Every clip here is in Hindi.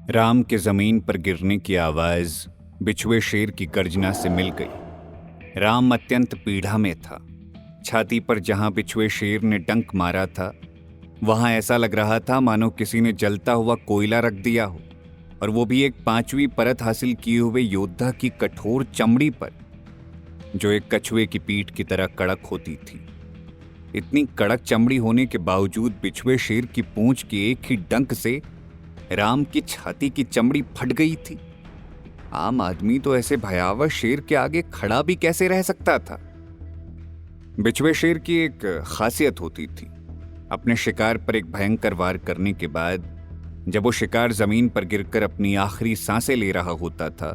राम के जमीन पर गिरने की आवाज बिछुए शेर की गर्जना से मिल गई। राम अत्यंत पीड़ा में था। छाती पर जहां बिछुए शेर ने डंक मारा था, वहां ऐसा लग रहा था मानो किसी ने जलता हुआ कोयला रख दिया हो, और वो भी एक 5वीं परत हासिल किए हुए योद्धा की कठोर चमड़ी पर, जो एक कछुए की पीठ की तरह कड़क होती थी। इतनी कड़क चमड़ी होने के बावजूद बिछुए शेर की पूंछ के एक ही डंक से राम की छाती की चमड़ी फट गई थी। आम आदमी तो ऐसे भयावह शेर के आगे खड़ा भी कैसे रह सकता था। बिछुए शेर की एक खासियत होती थी। अपने शिकार पर एक भयंकर वार करने के बाद जब वो शिकार जमीन पर गिरकर अपनी आखिरी सांसें ले रहा होता था,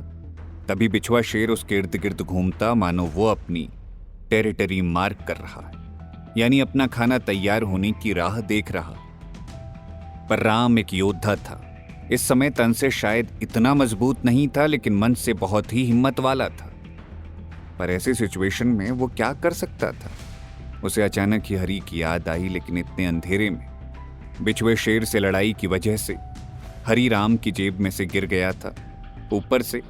तभी बिछुआ शेर उसके इर्द गिर्द घूमता, मानो वो अपनी टेरिटरी मार्क कर रहा है, यानी अपना खाना तैयार होने की राह देख रहा। पर राम एक योद्धा था। इस समय तन से शायद इतना मजबूत नहीं था, लेकिन मन से बहुत ही हिम्मत वाला था। पर ऐसी सिचुएशन में वो क्या कर सकता था? उसे अचानक ही हरी की याद आई, लेकिन इतने अंधेरे में बिछुए शेर से लड़ाई की वजह से हरी राम की जेब में से गिर गया था। ऊपर से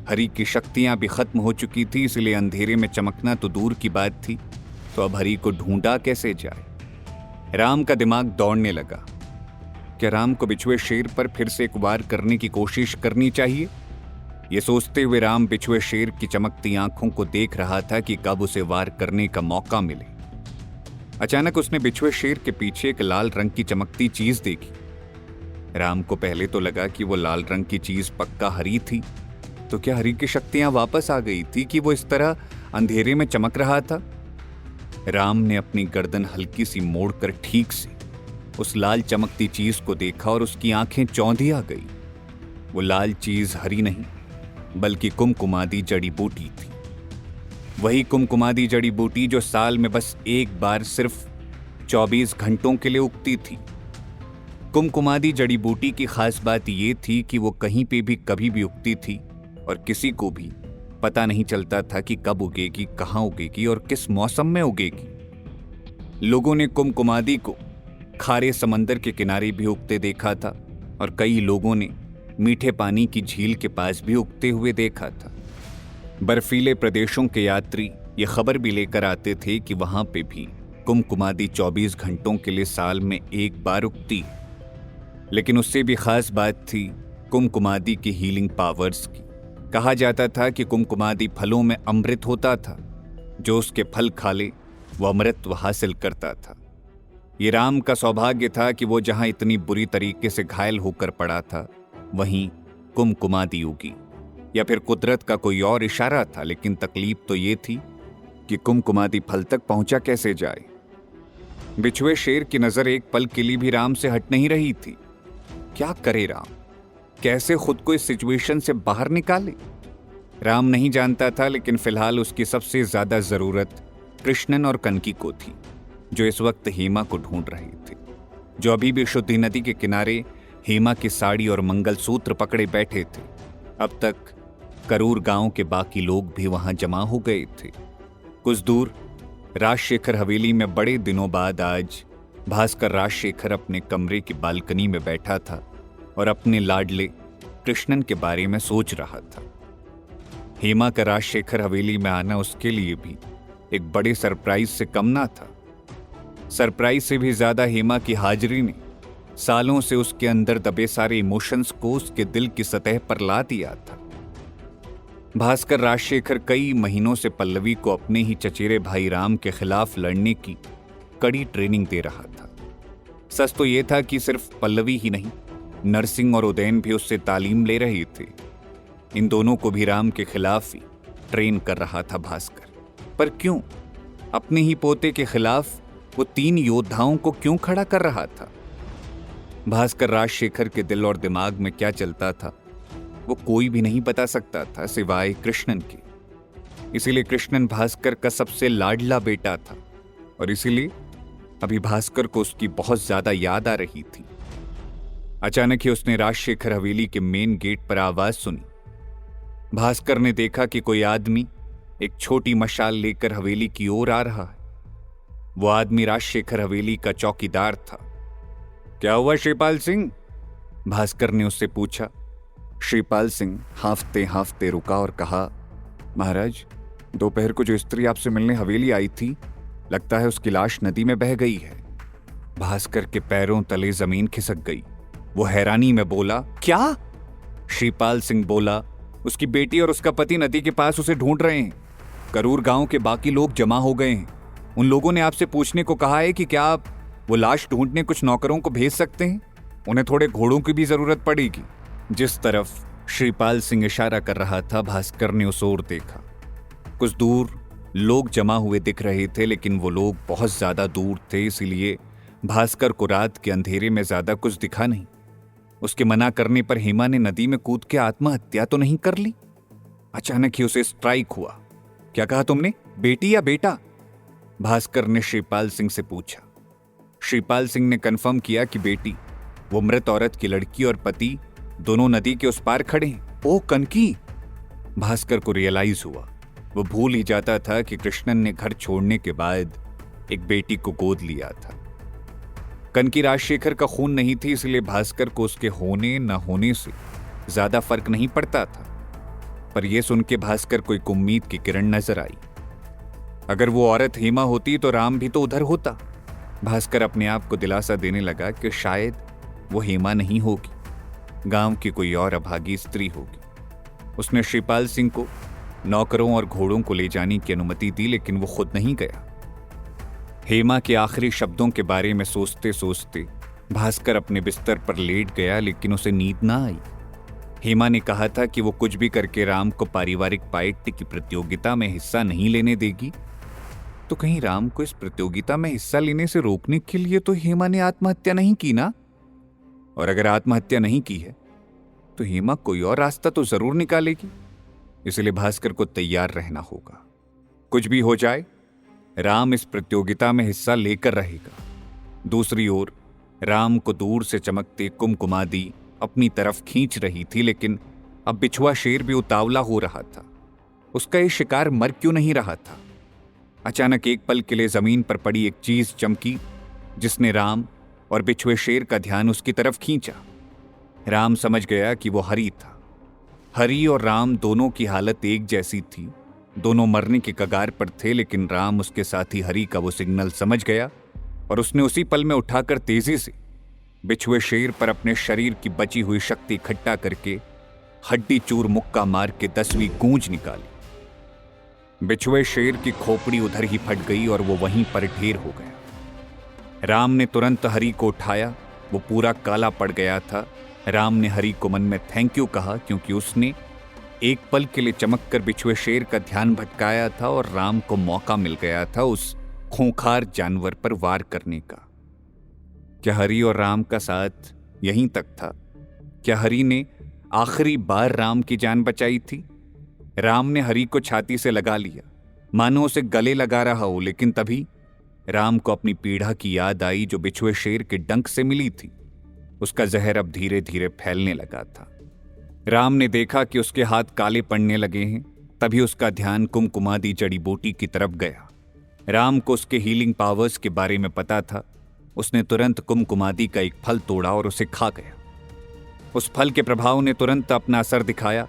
हरी की शक्तियां भी खत्म हो चुकी थी, इसलिए अंधेरे में चमकना तो दूर की बात थी, तो अब हरी को ढूंढा कैसे जाए? राम का दिमाग दौड़ने लगा। क्या राम को बिछुए शेर पर फिर से एक वार करने की कोशिश करनी चाहिए? ये सोचते हुए राम बिछुए शेर की चमकती आंखों को देख रहा था कि कब उसे वार करने का मौका मिले। अचानक उसने बिछुए शेर के पीछे एक लाल रंग की चमकती चीज देखी। राम को पहले तो लगा कि वो लाल रंग की चीज पक्का हरी थी। तो क्या हरी की शक्तियां वापस आ गई थी कि वो इस तरह अंधेरे में चमक रहा था? राम ने अपनी गर्दन हल्की सी मोड़कर ठीक से उस लाल चमकती चीज को देखा और उसकी आंखें चौंधी आ गई। वो लाल चीज हरी नहीं, बल्कि कुमकुमादी जड़ी बूटी थी। वही कुमकुमादी जड़ी बूटी जो साल में बस एक बार सिर्फ 24 घंटों के लिए उगती थी। कुमकुमादी जड़ी बूटी की खास बात ये थी कि वो कहीं पे भी कभी भी उगती थी, और किसी को भी पता नहीं चलता था कि कब उगेगी, कहाँ उगेगी और किस मौसम में उगेगी। लोगों ने कुमकुमादी को खारे समंदर के किनारे भी उगते देखा था, और कई लोगों ने मीठे पानी की झील के पास भी उगते हुए देखा था। बर्फीले प्रदेशों के यात्री ये खबर भी लेकर आते थे कि वहां पे भी कुमकुमादी 24 घंटों के लिए साल में एक बार उगती है। लेकिन उससे भी खास बात थी कुमकुमादी की हीलिंग पावर्स की। कहा जाता था कि कुमकुमादी फलों में अमृत होता था। जो उसके फल खा ले वो अमृतत्व हासिल करता था। ये राम का सौभाग्य था कि वो जहां इतनी बुरी तरीके से घायल होकर पड़ा था, वहीं कुमकुमादी उगी, या फिर कुदरत का कोई और इशारा था। लेकिन तकलीफ तो ये थी कि कुमकुमादी फल तक पहुंचा कैसे जाए। बिछुए शेर की नजर एक पल के लिए भी राम से हट नहीं रही थी। क्या करे राम? कैसे खुद को इस सिचुएशन से बाहर निकाले? राम नहीं जानता था, लेकिन फिलहाल उसकी सबसे ज्यादा जरूरत कृष्णन और कनकी को थी, जो इस वक्त हेमा को ढूंढ रहे थे, जो अभी भी शुद्धि नदी के किनारे हेमा की साड़ी और मंगलसूत्र पकड़े बैठे थे। अब तक करूर गांव के बाकी लोग भी वहां जमा हो गए थे। कुछ दूर राजशेखर हवेली में बड़े दिनों बाद आज भास्कर राजशेखर अपने कमरे की बालकनी में बैठा था और अपने लाडले कृष्णन के बारे में सोच रहा था। हेमा का राजशेखर हवेली में आना उसके लिए भी एक बड़े सरप्राइज से कम ना था। सरप्राइज से भी ज्यादा हेमा की हाजिरी ने सालों से उसके अंदर दबे सारे इमोशंस को उसके दिल की सतह पर ला दिया था। भास्कर राजशेखर कई महीनों से पल्लवी को अपने ही चचेरे भाई राम के खिलाफ लड़ने की कड़ी ट्रेनिंग दे रहा था। सच तो यह था कि सिर्फ पल्लवी ही नहीं, नरसिंह और उदयन भी उससे तालीम ले रहे थे। इन दोनों को भी राम के खिलाफ ही ट्रेन कर रहा था भास्कर। पर क्यों? अपने ही पोते के खिलाफ वो 3 योद्धाओं को क्यों खड़ा कर रहा था? भास्कर राजशेखर के दिल और दिमाग में क्या चलता था, वो कोई भी नहीं बता सकता था सिवाय कृष्णन के। इसीलिए कृष्णन भास्कर का सबसे लाडला बेटा था, और इसीलिए अभी भास्कर को उसकी बहुत ज्यादा याद आ रही थी। अचानक ही उसने राजशेखर हवेली के मेन गेट पर आवाज सुनी। भास्कर ने देखा कि कोई आदमी एक छोटी मशाल लेकर हवेली की ओर आ रहा है। वो आदमी राजशेखर हवेली का चौकीदार था। क्या हुआ शिवपाल सिंह? भास्कर ने उससे पूछा। श्रीपाल सिंह हांफते हांफते रुका और कहा, महाराज, दोपहर को जो स्त्री आपसे मिलने हवेली आई थी, लगता है उसकी लाश नदी में बह गई है। भास्कर के पैरों तले जमीन खिसक गई। वो हैरानी में बोला, क्या? श्रीपाल सिंह बोला, उसकी बेटी और उसका पति नदी के पास उसे ढूंढ रहे हैं। करूर गांव के बाकी लोग जमा हो गए हैं। उन लोगों ने आपसे पूछने को कहा है कि क्या आप वो लाश ढूंढने कुछ नौकरों को भेज सकते हैं? उन्हें थोड़े घोड़ों की भी जरूरत पड़ेगी। जिस तरफ श्रीपाल सिंह इशारा कर रहा था, भास्कर ने उस ओर देखा। कुछ दूर लोग जमा हुए दिख रहे थे, लेकिन वो लोग बहुत ज्यादा दूर थे, इसलिए भास्कर को रात के अंधेरे में ज्यादा कुछ दिखा नहीं। उसके मना करने पर हेमा ने नदी में कूद के आत्महत्या तो नहीं कर ली? अचानक ही उसे स्ट्राइक हुआ। क्या कहा तुमने, बेटी या बेटा? भास्कर ने श्रीपाल सिंह से पूछा। श्रीपाल सिंह ने कंफर्म किया कि बेटी। वो मृत औरत की लड़की और पति दोनों नदी के उस पार खड़े हैं। ओ कनकी! भास्कर को रियलाइज हुआ। वो भूल ही जाता था कि कृष्णन ने घर छोड़ने के बाद एक बेटी को गोद लिया था। कनकी राजशेखर का खून नहीं थी, इसलिए भास्कर को उसके होने न होने से ज्यादा फर्क नहीं पड़ता था। पर यह सुन के भास्कर को एक उम्मीद की किरण नजर आई। अगर वो औरत हेमा होती तो राम भी तो उधर होता। भास्कर अपने आप को दिलासा देने लगा कि शायद वो हेमा नहीं होगी, गांव की कोई और अभागी स्त्री होगी। उसने श्रीपाल सिंह को नौकरों और घोड़ों को ले जाने की अनुमति दी, लेकिन वो खुद नहीं गया। हेमा के आखिरी शब्दों के बारे में सोचते सोचते भास्कर अपने बिस्तर पर लेट गया, लेकिन उसे नींद ना आई। हेमा ने कहा था कि वो कुछ भी करके राम को पारिवारिक पाइट की प्रतियोगिता में हिस्सा नहीं लेने देगी। तो कहीं राम को इस प्रतियोगिता में हिस्सा लेने से रोकने के लिए तो हेमा ने आत्महत्या नहीं की ना? और अगर आत्महत्या नहीं की है तो हेमा कोई और रास्ता तो जरूर निकालेगी। इसलिए भास्कर को तैयार रहना होगा। कुछ भी हो जाए, राम इस प्रतियोगिता में हिस्सा लेकर रहेगा। दूसरी ओर राम को दूर से चमकते कुमकुमादी अपनी तरफ खींच रही थी, लेकिन अब बिछुआ शेर भी उतावला हो रहा था। उसका ये शिकार मर क्यों नहीं रहा था? अचानक एक पल के लिए जमीन पर पड़ी एक चीज चमकी, जिसने राम और बिछुए शेर का ध्यान उसकी तरफ खींचा। राम समझ गया कि वो हरी था। हरी और राम दोनों की हालत एक जैसी थी। दोनों मरने के कगार पर थे, लेकिन राम उसके साथी हरी का वो सिग्नल समझ गया और उसने उसी पल में उठाकर तेजी से बिछुए शेर पर अपने शरीर की बची हुई शक्ति इकट्ठा करके हड्डी चूर मुक्का मार के 10वीं गूंज निकाली। बिछुए शेर की खोपड़ी उधर ही फट गई और वो वहीं पर ढेर हो गया। राम ने तुरंत हरी को उठाया। वो पूरा काला पड़ गया था। राम ने हरी को मन में थैंक यू कहा, क्योंकि उसने एक पल के लिए चमककर बिछुए शेर का ध्यान भटकाया था और राम को मौका मिल गया था उस खूंखार जानवर पर वार करने का। क्या हरी और राम का साथ यहीं तक था? क्या हरी ने आखिरी बार राम की जान बचाई थी? राम ने हरी को छाती से लगा लिया, मानो उसे गले लगा रहा हो, लेकिन तभी राम को अपनी पीड़ा की याद आई जो बिछुए शेर के डंक से मिली थी। उसका जहर अब धीरे धीरे फैलने लगा था। राम ने देखा कि उसके हाथ काले पड़ने लगे हैं। तभी उसका ध्यान कुमकुमादी जड़ी बूटी की तरफ गया। राम को उसके हीलिंग पावर्स के बारे में पता था। उसने तुरंत कुमकुमादी का एक फल तोड़ा और उसे खा गया। उस फल के प्रभाव ने तुरंत अपना असर दिखाया।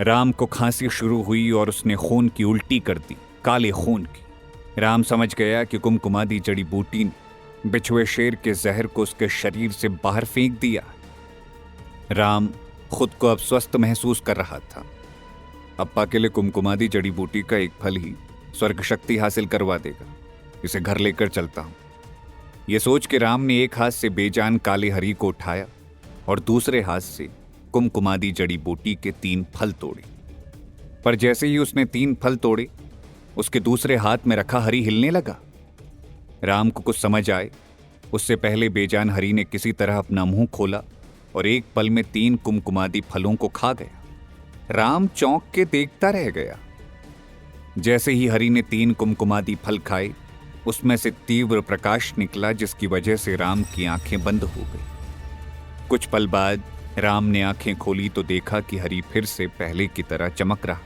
राम को खांसी शुरू हुई और उसने खून की उल्टी कर दी, काले खून की। राम समझ गया कि कुमकुमादी जड़ी बूटी ने बिछुए शेर के जहर को उसके शरीर से बाहर फेंक दिया। राम खुद को अब स्वस्थ महसूस कर रहा था। अप्पा के लिए कुमकुमादी जड़ी बूटी का एक फल ही स्वर्ग शक्ति हासिल करवा देगा। इसे घर लेकर चलता हूं। यह सोच के राम ने एक हाथ से बेजान काले हरी को उठाया और दूसरे हाथ से कुमकुमादी जड़ी बूटी के 3 फल तोड़े। पर जैसे ही उसने 3 फल तोड़े, उसके दूसरे हाथ में रखा हरी हिलने लगा। राम को कुछ समझ आए उससे पहले बेजान हरी ने किसी तरह अपना मुंह खोला और एक पल में 3 कुमकुमादी फलों को खा गया। राम चौंक के देखता रह गया। जैसे ही हरी ने 3 कुमकुमादी फल खाए, उसमें से तीव्र प्रकाश निकला, जिसकी वजह से राम की आंखें बंद हो गई। कुछ पल बाद राम ने आंखें खोली तो देखा कि हरी फिर से पहले की तरह चमक रहा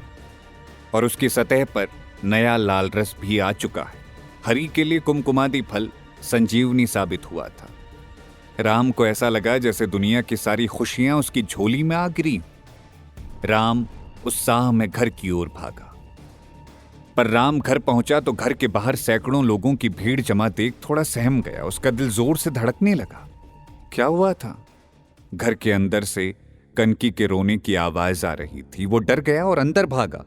और उसकी सतह पर नया लाल रस भी आ चुका है। हरी के लिए कुमकुमादी फल संजीवनी साबित हुआ था। राम को ऐसा लगा जैसे दुनिया की सारी खुशियां उसकी झोली में आ गिरी। राम उत्साह में घर की ओर भागा। पर राम घर पहुंचा तो घर के बाहर सैकड़ों लोगों की भीड़ जमा देख थोड़ा सहम गया। उसका दिल जोर से धड़कने लगा। क्या हुआ था? घर के अंदर से कनकी के रोने की आवाज आ रही थी। वो डर गया और अंदर भागा।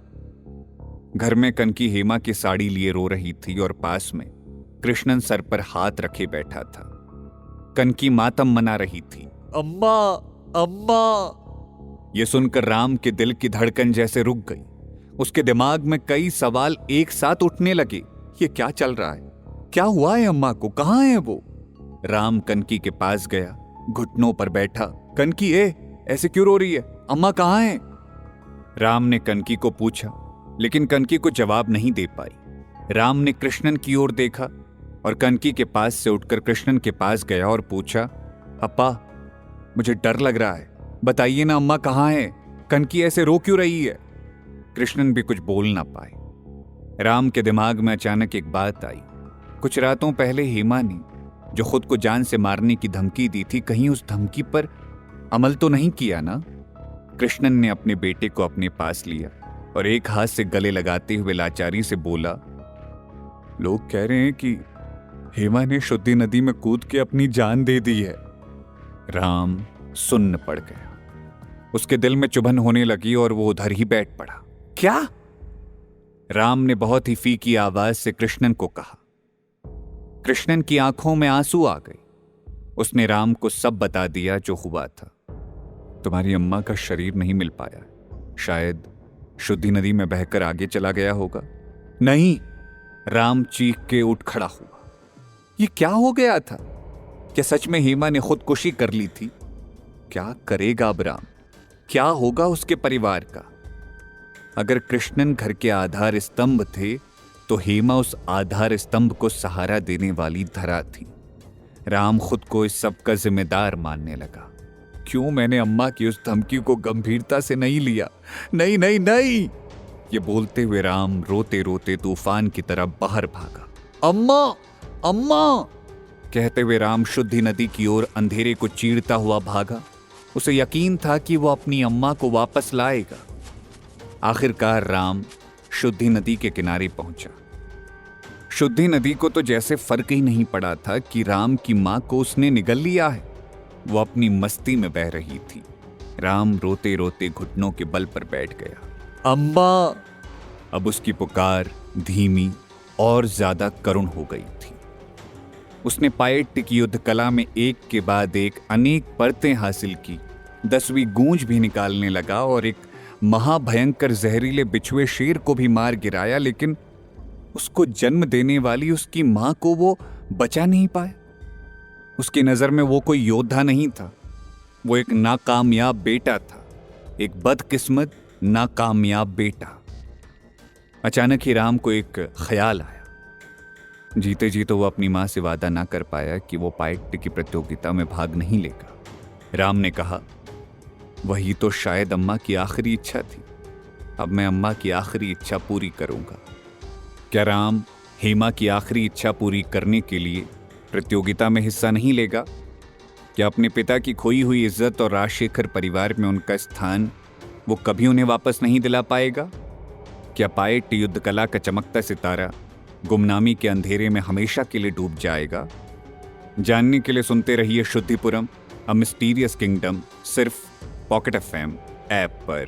घर में कनकी हेमा की साड़ी लिए रो रही थी और पास में कृष्णन सर पर हाथ रखे बैठा था। कनकी मातम मना रही थी। अम्मा, अम्मा। यह सुनकर राम के दिल की धड़कन जैसे रुक गई। उसके दिमाग में कई सवाल एक साथ उठने लगे। ये क्या चल रहा है? क्या हुआ है अम्मा को? कहां है वो? राम कनकी के पास गया, घुटनों पर बैठा। कनकी, ऐसे क्यों रो रही है? अम्मा कहां है? राम ने कनकी को पूछा, लेकिन कनकी को जवाब नहीं दे पाई। राम ने कृष्णन की ओर देखा और कनकी के पास से उठकर कृष्णन के पास गया और पूछा, अप्पा, मुझे डर लग रहा है, बताइए ना अम्मा कहां है? कनकी ऐसे रो क्यों रही है? कृष्णन भी कुछ बोल ना पाए। राम के दिमाग में अचानक एक बात आई। कुछ रातों पहले हेमा ने जो खुद को जान से मारने की धमकी दी थी, कहीं उस धमकी पर अमल तो नहीं किया ना? कृष्णन ने अपने बेटे को अपने पास लिया और एक हाथ से गले लगाते हुए लाचारी से बोला, लोग कह रहे हैं कि हेमा ने शुद्धि नदी में कूद के अपनी जान दे दी है। राम सुन्न पड़ गया। उसके दिल में चुभन होने लगी और वो उधर ही बैठ पड़ा। क्या? राम ने बहुत ही फीकी आवाज से कृष्णन को कहा। कृष्णन की आंखों में आंसू आ गए। उसने राम को सब बता दिया जो हुआ था। तुम्हारी अम्मा का शरीर नहीं मिल पाया, शायद शुद्धि नदी में बहकर आगे चला गया होगा। नहीं, राम चीख के उठ खड़ा हुआ। ये क्या हो गया था? क्या सच में हेमा ने खुदकुशी कर ली थी? क्या करेगा अब राम? क्या होगा उसके परिवार का? अगर कृष्णन घर के आधार स्तंभ थे तो हेमा उस आधार स्तंभ को सहारा देने वाली धरा थी। राम खुद को इस सब का जिम्मेदार मानने लगा। क्यों मैंने अम्मा की उस धमकी को गंभीरता से नहीं लिया? नहीं नहीं नहीं, ये बोलते हुए राम रोते रोते तूफान की तरफ बाहर भागा। अम्मा, अम्मा कहते हुए राम शुद्धि नदी की ओर अंधेरे को चीरता हुआ भागा। उसे यकीन था कि वो अपनी अम्मा को वापस लाएगा। आखिरकार राम शुद्धि नदी के किनारे पहुंचा। शुद्धि नदी को तो जैसे फर्क ही नहीं पड़ा था कि राम की मां को उसने निगल लिया है। वो अपनी मस्ती में बह रही थी। राम रोते रोते घुटनों के बल पर बैठ गया। अम्मा। अब उसकी पुकार धीमी और ज्यादा करुण हो गई थी। उसने पायट की युद्ध कला में एक के बाद एक अनेक परतें हासिल की। 10वीं गूंज भी निकालने लगा और एक महाभयंकर जहरीले बिछुए शेर को भी मार गिराया, लेकिन उसको जन्म देने वाली उसकी मां को वो बचा नहीं पाया। उसकी नजर में वो कोई योद्धा नहीं था, वो एक नाकामयाब बेटा था, एक बदकिस्मत नाकामयाब बेटा। अचानक ही राम को एक ख्याल आया। जीते जी तो वो अपनी मां से वादा ना कर पाया कि वो पायट की प्रतियोगिता में भाग नहीं लेगा। राम ने कहा, वही तो शायद अम्मा की आखिरी इच्छा थी। अब मैं अम्मा की आखिरी इच्छा पूरी करूंगा। क्या राम हेमा की आखिरी इच्छा पूरी करने के लिए प्रतियोगिता में हिस्सा नहीं लेगा? क्या अपने पिता की खोई हुई इज्जत और राजशेखर परिवार में उनका स्थान वो कभी उन्हें वापस नहीं दिला पाएगा? क्या पायट युद्ध कला का चमकता सितारा गुमनामी के अंधेरे में हमेशा के लिए डूब जाएगा? जानने के लिए सुनते रहिए शुद्धिपुरम, अ मिस्टीरियस किंगडम, सिर्फ पॉकेट FM ऐप पर।